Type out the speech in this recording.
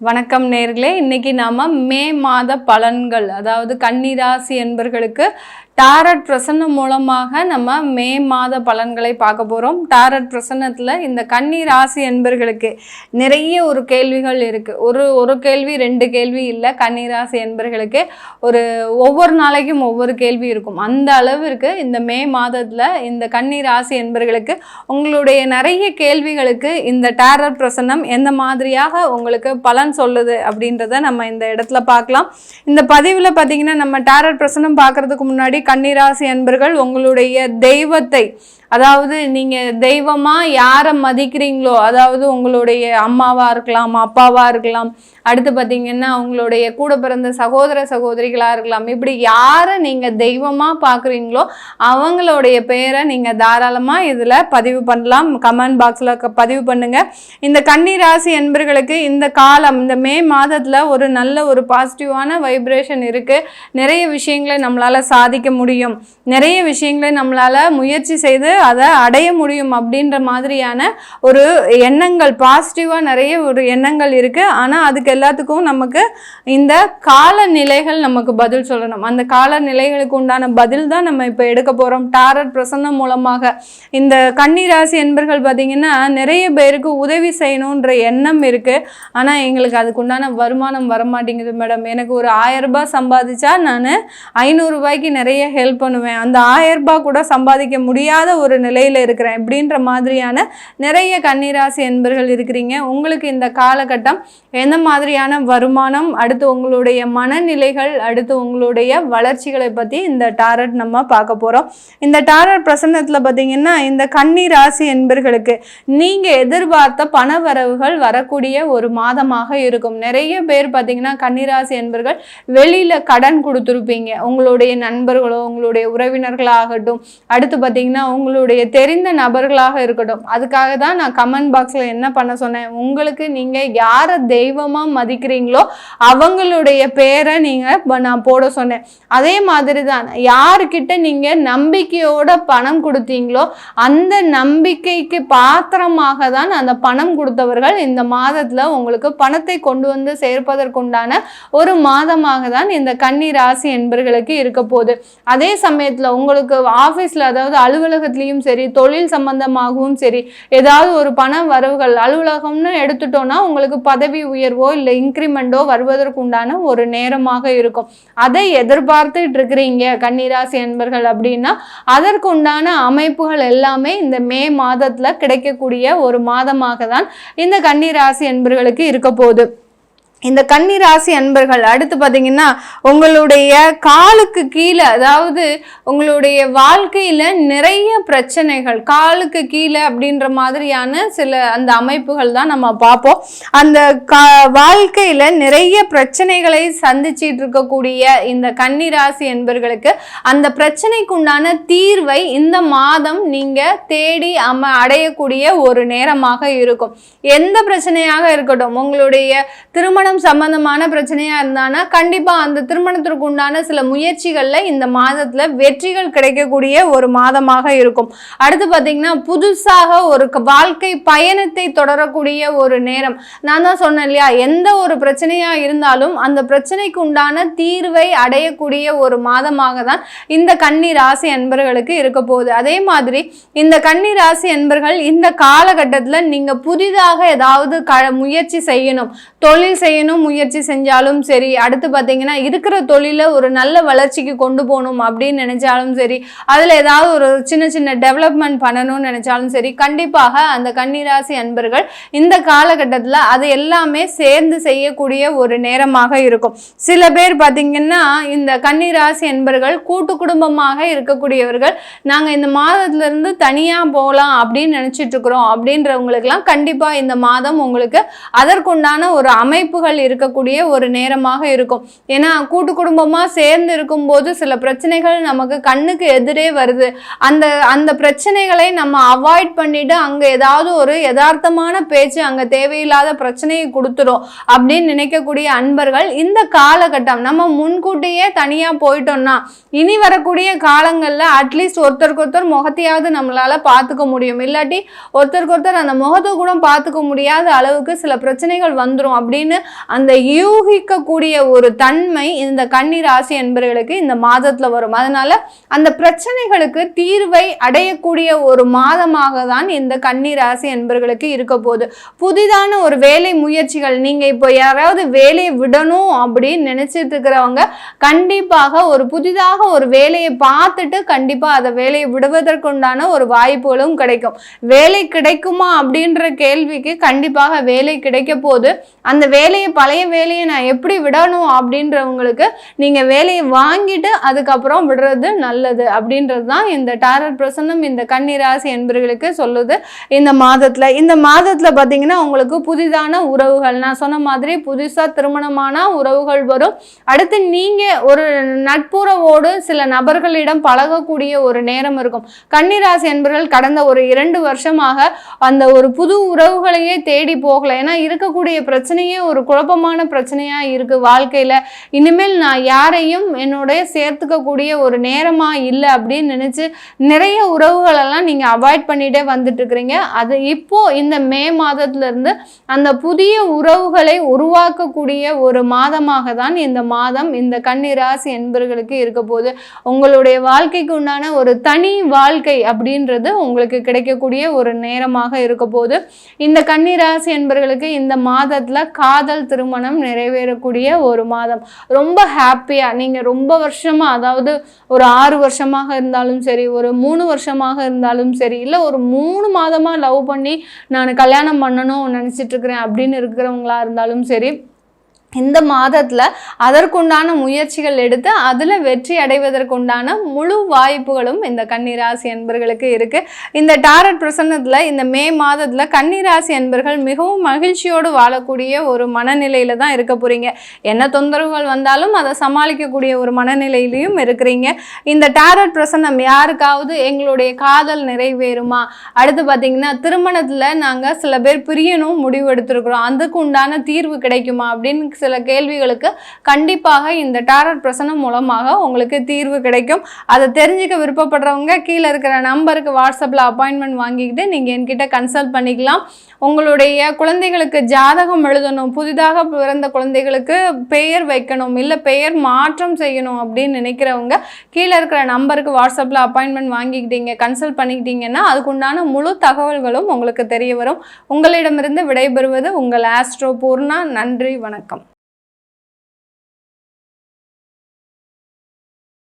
வணக்கம் நேர்களே, இன்னைக்கு நாம மே மாத பலன்கள், அதாவது கன்னிராசி என்பர்களுக்கு டாரட் பிரசன்னம் மூலமாக நம்ம மே மாத பலன்களை பார்க்க போகிறோம். டாரட் பிரசன்னத்தில் இந்த கன்னி ராசி என்பர்களுக்கு நிறைய ஒரு கேள்விகள் இருக்குது. ஒரு கேள்வி ரெண்டு கேள்வி இல்லை. கன்னி ராசி என்பர்களுக்கு ஒவ்வொரு நாளைக்கும் ஒவ்வொரு கேள்வி இருக்கும். அந்த அளவிற்கு இந்த மே மாதத்தில் இந்த கன்னி ராசி என்பர்களுக்கு உங்களுடைய நிறைய கேள்விகளுக்கு இந்த டாரட் பிரசன்னம் எந்த மாதிரியாக உங்களுக்கு பலன் சொல்லுது அப்படின்றத நம்ம இந்த இடத்துல பார்க்கலாம். இந்த பதிவில் பார்த்தீங்கன்னா, நம்ம டாரட் பிரசன்னம் பார்க்கறதுக்கு முன்னாடி கன்னிராசி அன்பர்கள் உங்களுடைய தெய்வத்தை, அதாவது நீங்கள் தெய்வமாக யாரை மதிக்கிறீங்களோ, அதாவது உங்களுடைய அம்மாவாக இருக்கலாம், அப்பாவாக இருக்கலாம், அடுத்து பார்த்தீங்கன்னா உங்களுடைய கூட பிறந்த சகோதர சகோதரிகளாக இருக்கலாம், இப்படி யாரை நீங்கள் தெய்வமாக பார்க்குறீங்களோ அவங்களுடைய பேரை நீங்கள் தாராளமாக இதில் பதிவு பண்ணலாம். கமெண்ட் பாக்ஸில் பதிவு பண்ணுங்கள். இந்த கன்னிராசி என்பர்களுக்கு இந்த காலம், இந்த மே மாதத்தில் ஒரு நல்ல ஒரு பாசிட்டிவான வைப்ரேஷன் இருக்குது. நிறைய விஷயங்களை நம்மளால் சாதிக்க முடியும், நிறைய விஷயங்களை நம்மளால் முயற்சி செய்து அதை அடைய முடியும் அப்படின்ற மாதிரியான ஒரு எண்ணங்கள், பாசிட்டிவாக நிறைய ஒரு எண்ணங்கள் இருக்குது. ஆனால் அதுக்கு எல்லாத்துக்கும் நமக்கு இந்த காலநிலைகள் நமக்கு பதில் சொல்லணும். அந்த காலநிலைகளுக்கு உண்டான பதில் தான் நம்ம இப்போ எடுக்க போகிறோம் டாரட் பிரசன்னம் மூலமாக. இந்த கன்னிராசி என்பர்கள் பார்த்தீங்கன்னா, நிறைய பேருக்கு உதவி செய்யணுன்ற எண்ணம் இருக்குது. ஆனால் எங்களுக்கு அதுக்குண்டான வருமானம் வரமாட்டேங்குது மேடம், எனக்கு ஒரு 1000 ரூபாய் சம்பாதிச்சா நான் 500 ரூபாய்க்கு நிறைய ஹெல்ப் பண்ணுவேன், அந்த 1000 ரூபாய் கூட சம்பாதிக்க முடியாத ஒரு நிலையில் இருக்கிறேன் அப்படின்ற மாதிரியான நிறைய கன்னிராசி என்பர்கள் இருக்கிறீங்க. உங்களுக்கு இந்த காலகட்டம் எந்த மாதிரியான வருமானம், அடுத்து உங்களுடைய மனநிலைகள், அடுத்து உங்களுடைய வளர்ச்சிகளை பற்றி இந்த டாரட் நம்ம பார்க்க போகிறோம். இந்த டாரட் பிரசன்னத்தில் பார்த்தீங்கன்னா, இந்த கன்னிராசி என்பர்களுக்கு நீங்கள் எதிர்பார்த்த பண வரவுகள் வரக்கூடிய ஒரு மாதமாக இருக்கும். நிறைய பேர் பார்த்தீங்கன்னா, கன்னிராசி என்பர்கள் வெளியில் கடன் கொடுத்துருப்பீங்க, உங்களுடைய நண்பர்களோ உங்களுடைய உறவினர்களாகட்டும், அடுத்து பார்த்தீங்கன்னா உங்களுடைய தெரிந்த நபர்களாக இருக்கட்டும். அதுக்காக தான் நான் கமெண்ட் பாக்ஸில் என்ன பண்ண சொன்னேன், உங்களுக்கு நீங்கள் யாரை தெய்வமாக மதிக்கிறீங்களோ அவங்களுடைய பேரை நான் போட சொன்னேன். அதே மாதிரி தான் யாருக்கிட்ட நீங்கள் நம்பிக்கையோட பணம் கொடுத்தீங்களோ அந்த நம்பிக்கைக்கு பாத்திரமாக தான் அந்த பணம் கொடுத்தவர்கள் இந்த மாதத்தில் உங்களுக்கு பணத்தை கொண்டு வந்து சேர்ப்பதற்குண்டான ஒரு மாதமாக தான் இந்த கன்னி ராசி என்பர்களுக்கு இருக்க போகுது. அதே சமயத்தில் உங்களுக்கு ஆஃபீஸில், அதாவது அலுவலகத்திலையும் சரி, தொழில் சம்பந்தமாகவும் சரி, ஏதாவது ஒரு பண வரவுகள், அலுவலகம்னு எடுத்துட்டோம்னா உங்களுக்கு பதவி உயர்வோ இல்லை இன்க்ரிமெண்டோ வருவதற்கு உண்டான ஒரு நேரமாக இருக்கும். அதை எதிர்பார்த்துட்டு இருக்கிறீங்க கன்னிராசி என்பர்கள் அப்படின்னா, அதற்கு உண்டான அமைப்புகள் எல்லாமே இந்த மே மாதத்துல கிடைக்கக்கூடிய ஒரு மாதமாக தான் இந்த கன்னிராசி என்பர்களுக்கு இருக்க போகுது. இந்த கன்னிராசி அன்பர்கள் அடுத்து பார்த்தீங்கன்னா, உங்களுடைய காலுக்கு கீழே, அதாவது உங்களுடைய வாழ்க்கையில் நிறைய பிரச்சனைகள் காலுக்கு கீழே அப்படின்ற மாதிரியான சில அந்த அமைப்புகள் தான் நம்ம பார்ப்போம். அந்த வாழ்க்கையில் நிறைய பிரச்சனைகளை சந்திச்சிட்டு இருக்கக்கூடிய இந்த கன்னிராசி என்பர்களுக்கு அந்த பிரச்சனைக்கு உண்டான தீர்வை இந்த மாதம் நீங்கள் தேடி அடையக்கூடிய ஒரு நேரமாக இருக்கும். எந்த பிரச்சனையாக இருக்கட்டும், உங்களுடைய திருமணம் சம்பந்தமான பிரச்சனையா இருந்தானா கண்டிப்பா அந்த திருமணத்திற்கு உண்டான சில முயற்சிகள்ல இந்த மாதத்துல வெற்றிகள் கிடைக்கக்கூடிய ஒரு மாதமாக இருக்கும். அடுத்து பாத்தீங்கன்னா, புதுசாக ஒரு வாழ்க்கை பயணத்தை தொடரக்கூடிய ஒரு நேரம். நான் தான் சொன்னேன் இல்லையா, எந்த ஒரு பிரச்சனையா இருந்தாலும் அந்த பிரச்சனைக்கு உண்டான தீர்வை அடையக்கூடிய ஒரு மாதமாக தான் இந்த கன்னி ராசி அன்பர்களுக்கு இருக்க போகுது. அதே மாதிரி இந்த கன்னி ராசி அன்பர்கள் இந்த காலகட்டத்துல நீங்க புதிதாக ஏதாவது முயற்சி செய்யணும், தொழில் செய்யணும், முயற்சி செஞ்சாலும் சரி, அடுத்து பார்த்தீங்கன்னா இருக்கிற தொழிலை ஒரு நல்ல வளர்ச்சிக்கு கொண்டு போகணும் அப்படின்னு நினைச்சாலும் சரி, அதில் ஏதாவது ஒரு சின்ன சின்ன டெவலப்மெண்ட் பண்ணணும்னு நினைச்சாலும் சரி, கண்டிப்பாக அந்த கன்னிராசி அன்பர்கள் இந்த காலகட்டத்தில் அது எல்லாமே சேர்ந்து செய்யக்கூடிய ஒரு நேரமாக இருக்கும். சில பேர் பார்த்தீங்கன்னா, இந்த கன்னிராசி அன்பர்கள் கூட்டு குடும்பமாக இருக்கக்கூடியவர்கள், நாங்கள் இந்த மாதத்திலிருந்து தனியாக போகலாம் அப்படின்னு நினச்சிட்டு இருக்கிறோம் அப்படின்றவங்களுக்கெல்லாம் கண்டிப்பாக இந்த மாதம் உங்களுக்கு அதற்குண்டான ஒரு அமைப்புகள் இருக்கக்கூடிய ஒரு நேரமாக இருக்கும். ஏன்னா கூட்டு குடும்பமா சேர்ந்து இருக்கும்போது சில பிரச்சனைகள் நமக்கு கண்ணுக்கு எதிரே வருது. அந்த பிரச்சனைகளை நம்ம அவாய்ட் பண்ணிட்டு அங்க ஏதாவது ஒரு யதார்த்தமான பேச்சு அங்க தேவையில்லாத பிரச்சனையை கொடுத்துரும் அப்படின்னு நினைக்கக்கூடிய அன்பர்கள் இந்த காலகட்டம் நம்ம முன்கூட்டியே தனியா போயிட்டோம்னா இனி வரக்கூடிய காலங்கள்ல அட்லீஸ்ட் ஒருத்தருக்கு ஒருத்தர் முகத்தையாவது நம்மளால பார்த்துக்க முடியும். இல்லாட்டி ஒருத்தருக்கு ஒருத்தர் அந்த முகத்தை கூட பார்த்துக்க முடியாத அளவுக்கு சில பிரச்சனைகள் வந்துடும் அப்படின்னு அந்த யூகிக்கக்கூடிய ஒரு தன்மை இந்த கன்னி ராசி என்பவர்களுக்கு இந்த மாதத்துல வரும். அதனால அந்த பிரச்சனைகளுக்கு தீர்வை அடையக்கூடிய ஒரு மாதமாக தான் இந்த கன்னி ராசி என்பவர்களுக்கு இருக்க போகுது. புதிதான ஒரு வேலை முயற்சிகள், நீங்க இப்போ யாராவது வேலையை விடணும் அப்படின்னு நினைச்சிட்டு இருக்கிறவங்க கண்டிப்பாக ஒரு புதிதாக ஒரு வேலையை பார்த்துட்டு கண்டிப்பா அதை வேலையை விடுவதற்குண்டான ஒரு வாய்ப்புகளும் கிடைக்கும். வேலை கிடைக்குமா அப்படின்ற கேள்விக்கு கண்டிப்பாக வேலை கிடைக்க போது. அந்த வேலையை, பழைய வேலையை நான் எப்படி விடணும் அப்படின்றவங்களுக்கு நீங்க வேலையை வாங்கிட்டு அதுக்கப்புறம் விடுறது நல்லது அப்படின்றது தான் இந்த டாரட் பிரசன்னம் இந்த கன்னி ராசி என்பவர்களுக்கு சொல்லுது. இந்த மாதத்துல பாத்தீங்கன்னா உங்களுக்கு புதிதான உறவுகள், நான் சொன்ன மாதிரி புதுசா திருமணமான உறவுகள் வரும். அடுத்து நீங்க ஒரு நட்புறவோடு சில நபர்களிடம் பழகக்கூடிய ஒரு நேரம் இருக்கும். கன்னி ராசி என்பவர்கள் கடந்த ஒரு 2 வருஷமாக அந்த ஒரு புது உறவுகளையே தேடி போகல. ஏன்னா இருக்கக்கூடிய பிரச்சனையே ஒரு குழப்பமான பிரச்சனையா இருக்கு வாழ்க்கையில. இனிமேல் நான் யாரையும் என்னுடைய சேர்த்துக்க கூடிய ஒரு நேரமா இல்லை அப்படின்னு நினைச்சு நிறைய உறவுகள் எல்லாம் நீங்க அவாய்ட் பண்ணிட்டே வந்துட்டு இருக்கிறீங்க. அது இப்போ இந்த மே மாதத்துல இருந்து அந்த புதிய உறவுகளை உருவாக்கக்கூடிய ஒரு மாதமாக தான் இந்த மாதம் இந்த கன்னி ராசி என்பவர்களுக்கு இருக்க போது. உங்களுடைய வாழ்க்கைக்கு உண்டான ஒரு தனி வாழ்க்கை அப்படின்றது உங்களுக்கு கிடைக்கக்கூடிய ஒரு நேரமாக இருக்க போது. இந்த கன்னி ராசி என்பவர்களுக்கு இந்த மாதத்துல காதல் திருமணம் நிறைவேறக்கூடிய ஒரு மாதம். ரொம்ப ஹாப்பியா நீங்க ரொம்ப வருஷமா, அதாவது ஒரு 6 வருஷமாக இருந்தாலும் சரி, ஒரு 3 வருஷமாக இருந்தாலும் சரி, இல்லை ஒரு 3 மாதமா லவ் பண்ணி நான் கல்யாணம் பண்ணணும் நினைச்சிட்டு இருக்கிறேன் அப்படின்னு இருக்கிறவங்களா இருந்தாலும் சரி, இந்த மாதத்துல அதற்குண்டான முயற்சிகள் எடுத்து அதுல வெற்றி அடைவதற்குண்டான முழு வாய்ப்புகளும் இந்த கன்னி ராசி என்பர்களுக்கு இருக்கு. இந்த டாரட் பிரசன்னத்துல இந்த மே மாதத்துல கன்னி ராசி என்பர்கள் மிகவும் மகிழ்ச்சியோடு வாழக்கூடிய ஒரு மனநிலையில தான் இருக்க போறீங்க. என்ன தொந்தரவுகள் வந்தாலும் அதை சமாளிக்கக்கூடிய ஒரு மனநிலையிலையும் இருக்கிறீங்க. இந்த டாரட் பிரசன்னம் யாருக்காவது எங்களுடைய காதல் நிறைவேறுமா, அடுத்து பார்த்தீங்கன்னா திருமணத்துல நாங்க சில பேர் பிரியணும் முடிவு எடுத்திருக்கிறோம், அதுக்கு உண்டான தீர்வு கிடைக்குமா அப்படின்னு சில கேள்விகளுக்கு கண்டிப்பாக இந்த டாரட் பிரசன்னம் மூலமாக உங்களுக்கு தீர்வு கிடைக்கும். அதை தெரிஞ்சுக்க விருப்பப்படுறவங்க கீழே இருக்கிற நம்பருக்கு வாட்ஸ்அப்பில் அப்பாயின்மெண்ட் வாங்கிக்கிட்டு நீங்கள் என்கிட்ட கன்சல்ட் பண்ணிக்கலாம். உங்களுடைய குழந்தைகளுக்கு ஜாதகம் எழுதணும், புதிதாக பிறந்த குழந்தைகளுக்கு பெயர் வைக்கணும், இல்லை பெயர் மாற்றம் செய்யணும் அப்படின்னு நினைக்கிறவங்க கீழே இருக்கிற நம்பருக்கு வாட்ஸ்அப்பில் அப்பாயின்மெண்ட் வாங்கிக்கிட்டீங்க, கன்சல்ட் பண்ணிக்கிட்டீங்கன்னா அதுக்குண்டான முழு தகவல்களும் உங்களுக்கு தெரிய வரும். உங்களிடமிருந்து விடைபெறுவது உங்கள் ஆஸ்ட்ரோ பூர்ணா. நன்றி, வணக்கம்.